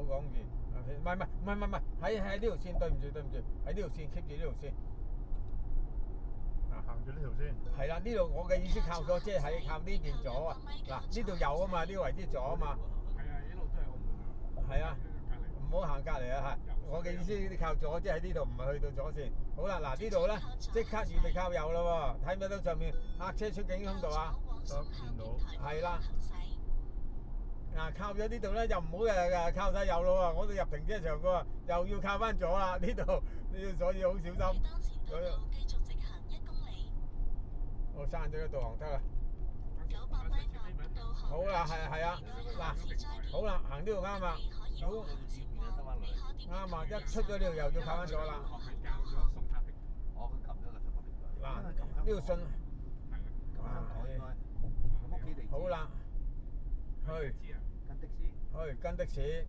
講住，唔係，喺呢條線，對唔住，喺呢條線 keep 住呢條線。行住呢條先。係啦，呢度我嘅意思靠咗，即係靠呢邊左啊。嗱，呢度右啊嘛，呢個為之左啊嘛。係啊，一路都係澳門啊。係啊，唔好行隔離啊嚇！我嘅意思你靠左，即係呢度唔係去到左線。好啦，嗱呢度咧即刻預備靠右咯喎，睇唔睇到上面客車出境通道啊？見到。係啦。嗱，靠咗呢度咧，就唔好靠晒右咯喎，我哋入停車場個又要靠翻左啦，呢度所以好小心。繼續直行1公里。我刪咗個導航燈啦。900米到好啦，係啊，嗱，好啦，行呢度啱啊。如果啱啊，一出咗呢度又要靠翻左啦。我佢撳咗個信號平台。嗱，呢條信咁樣應該屋企地址。好啦，去跟的士。跟的士。